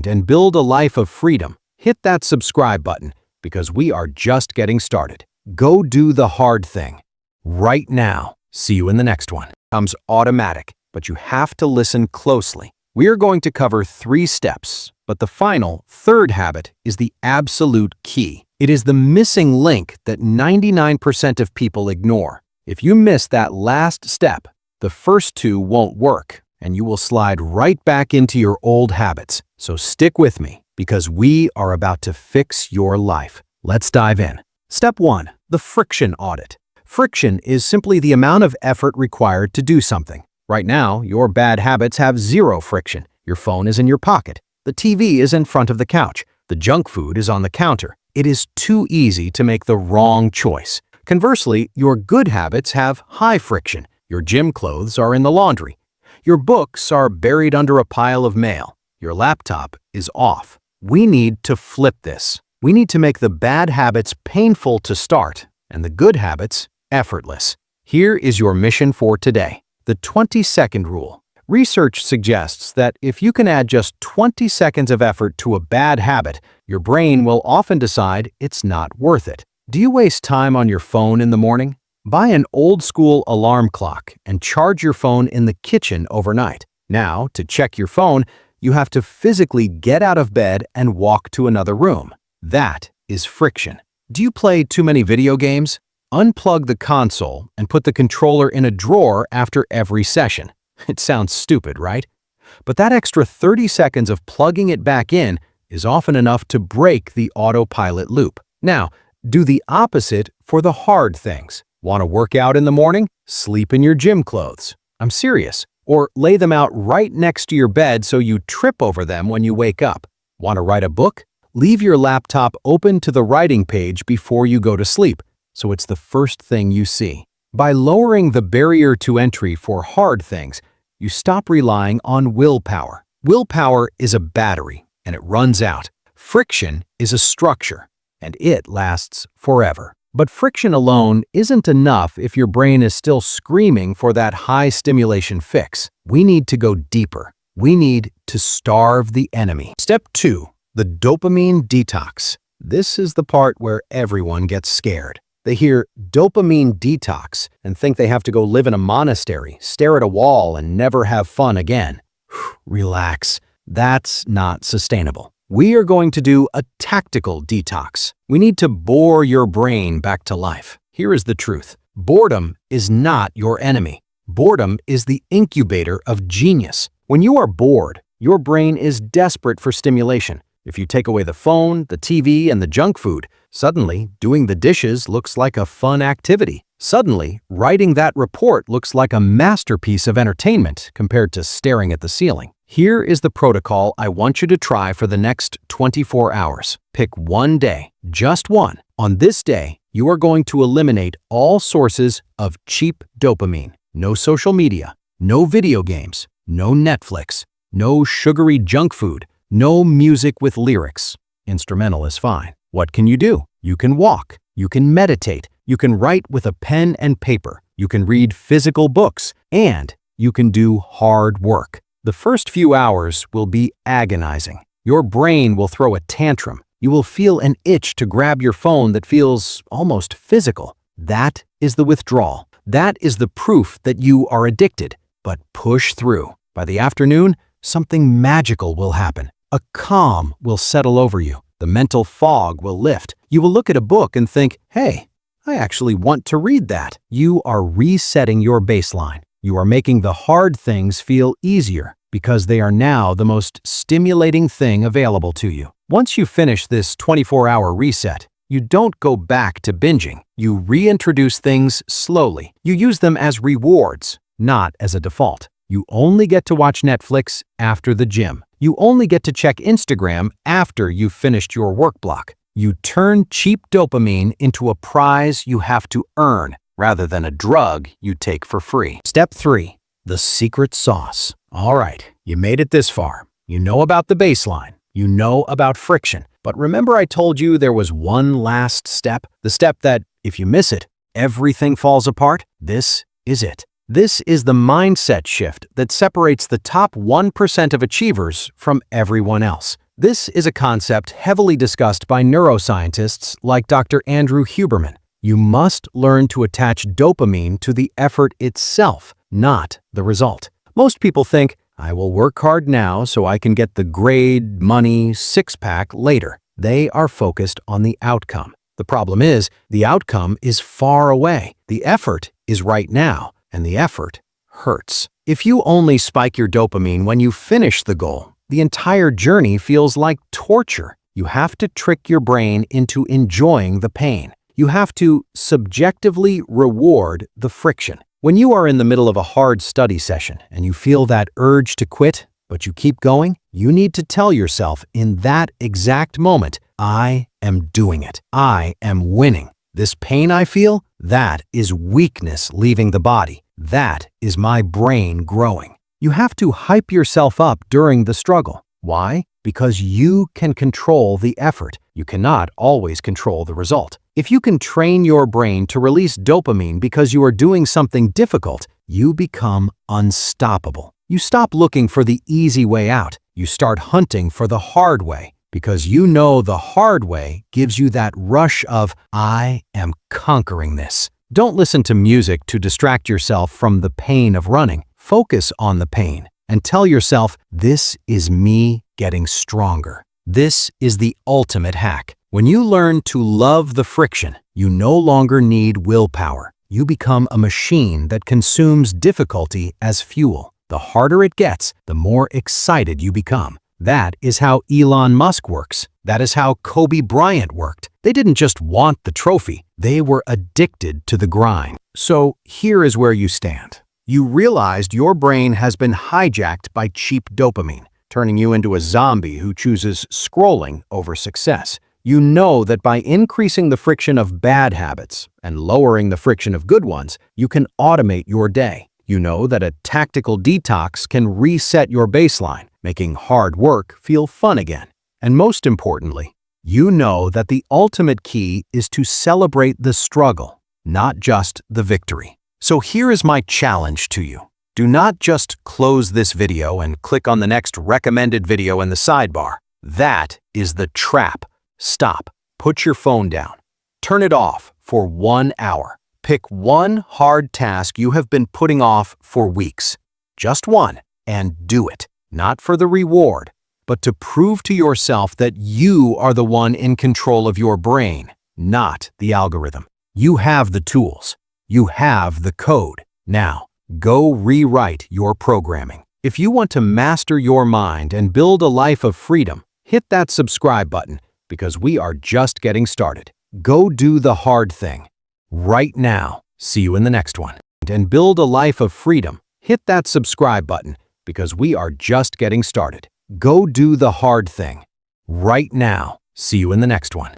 and build a life of freedom, hit that subscribe button because we are just getting started. Go do the hard thing right now. See you in the next one. Comes automatic, but you have to listen closely. We are going to cover 3 steps, but the final, third habit is the absolute key. It is the missing link that 99% of people ignore. If you miss that last step, the first 2 won't work, and you will slide right back into your old habits. So stick with me, because we are about to fix your life. Let's dive in. Step 1, the friction audit. Friction is simply the amount of effort required to do something. Right now, your bad habits have 0 friction. Your phone is in your pocket. The TV is in front of the couch. The junk food is on the counter. It is too easy to make the wrong choice. Conversely, your good habits have high friction. Your gym clothes are in the laundry. Your books are buried under a pile of mail. Your laptop is off. We need to flip this. We need to make the bad habits painful to start and the good habits effortless. Here is your mission for today. The 20-second rule. Research suggests that if you can add just 20 seconds of effort to a bad habit, your brain will often decide it's not worth it. Do you waste time on your phone in the morning? Buy an old-school alarm clock and charge your phone in the kitchen overnight. Now, to check your phone, you have to physically get out of bed and walk to another room. That is friction. Do you play too many video games? Unplug the console and put the controller in a drawer after every session. It sounds stupid, right? But that extra 30 seconds of plugging it back in is often enough to break the autopilot loop. Now, do the opposite for the hard things. Want to work out in the morning? Sleep in your gym clothes. I'm serious. Or lay them out right next to your bed so you trip over them when you wake up. Want to write a book? Leave your laptop open to the writing page before you go to sleep, so it's the first thing you see. By lowering the barrier to entry for hard things, you stop relying on willpower. Willpower is a battery, and it runs out. Friction is a structure, and it lasts forever. But friction alone isn't enough if your brain is still screaming for that high stimulation fix. We need to go deeper. We need to starve the enemy. Step 2, the dopamine detox. This is the part where everyone gets scared. They hear dopamine detox and think they have to go live in a monastery, stare at a wall, and never have fun again. Relax. That's not sustainable. We are going to do a tactical detox. We need to bore your brain back to life. Here is the truth. Boredom is not your enemy. Boredom is the incubator of genius. When you are bored, your brain is desperate for stimulation. If you take away the phone, the TV, and the junk food, suddenly doing the dishes looks like a fun activity. Suddenly, writing that report looks like a masterpiece of entertainment compared to staring at the ceiling. Here is the protocol I want you to try for the next 24 hours. Pick one day, just one. On this day, you are going to eliminate all sources of cheap dopamine. No social media, no video games, no Netflix, no sugary junk food, no music with lyrics. Instrumental is fine. What can you do? You can walk. You can meditate. You can write with a pen and paper. You can read physical books. And you can do hard work. The first few hours will be agonizing. Your brain will throw a tantrum. You will feel an itch to grab your phone that feels almost physical. That is the withdrawal. That is the proof that you are addicted. But push through. By the afternoon, something magical will happen. A calm will settle over you. The mental fog will lift. You will look at a book and think, hey, I actually want to read that. You are resetting your baseline. You are making the hard things feel easier because they are now the most stimulating thing available to you. Once you finish this 24-hour reset, you don't go back to binging. You reintroduce things slowly. You use them as rewards, not as a default. You only get to watch Netflix after the gym. You only get to check Instagram after you've finished your work block. You turn cheap dopamine into a prize you have to earn rather than a drug you take for free. Step 3, the secret sauce. All right, you made it this far. You know about the baseline. You know about friction. But remember I told you there was one last step? The step that, if you miss it, everything falls apart? This is it. This is the mindset shift that separates the top 1% of achievers from everyone else. This is a concept heavily discussed by neuroscientists like Dr. Andrew Huberman. You must learn to attach dopamine to the effort itself, not the result. Most people think, I will work hard now so I can get the grade, money, six-pack later. They are focused on the outcome. The problem is, the outcome is far away. The effort is right now, and the effort hurts. If you only spike your dopamine when you finish the goal, the entire journey feels like torture. You have to trick your brain into enjoying the pain. You have to subjectively reward the friction. When you are in the middle of a hard study session and you feel that urge to quit, but you keep going, you need to tell yourself in that exact moment, I am doing it. I am winning. This pain I feel, that is weakness leaving the body. That is my brain growing. You have to hype yourself up during the struggle. Why? Because you can control the effort. You cannot always control the result. If you can train your brain to release dopamine because you are doing something difficult, you become unstoppable. You stop looking for the easy way out. You start hunting for the hard way because you know the hard way gives you that rush of, I am conquering this. Don't listen to music to distract yourself from the pain of running. Focus on the pain and tell yourself, this is me getting stronger. This is the ultimate hack. When you learn to love the friction, you no longer need willpower. You become a machine that consumes difficulty as fuel. The harder it gets, the more excited you become. That is how Elon Musk works. That is how Kobe Bryant worked. They didn't just want the trophy. They were addicted to the grind. So here is where you stand. You realized your brain has been hijacked by cheap dopamine, turning you into a zombie who chooses scrolling over success. You know that by increasing the friction of bad habits and lowering the friction of good ones, you can automate your day. You know that a tactical detox can reset your baseline, making hard work feel fun again. And most importantly, you know that the ultimate key is to celebrate the struggle, not just the victory. So here is my challenge to you. Do not just close this video and click on the next recommended video in the sidebar. That is the trap. Stop. Put your phone down. Turn it off for 1 hour. Pick one hard task you have been putting off for weeks. Just one, and do it. Not for the reward, but to prove to yourself that you are the one in control of your brain, not the algorithm. You have the tools. You have the code. Now, go rewrite your programming. If you want to master your mind and build a life of freedom, hit that subscribe button because we are just getting started. Go do the hard thing right now. See you in the next one. And build a life of freedom. Hit that subscribe button because we are just getting started. Go do the hard thing right now. See you in the next one.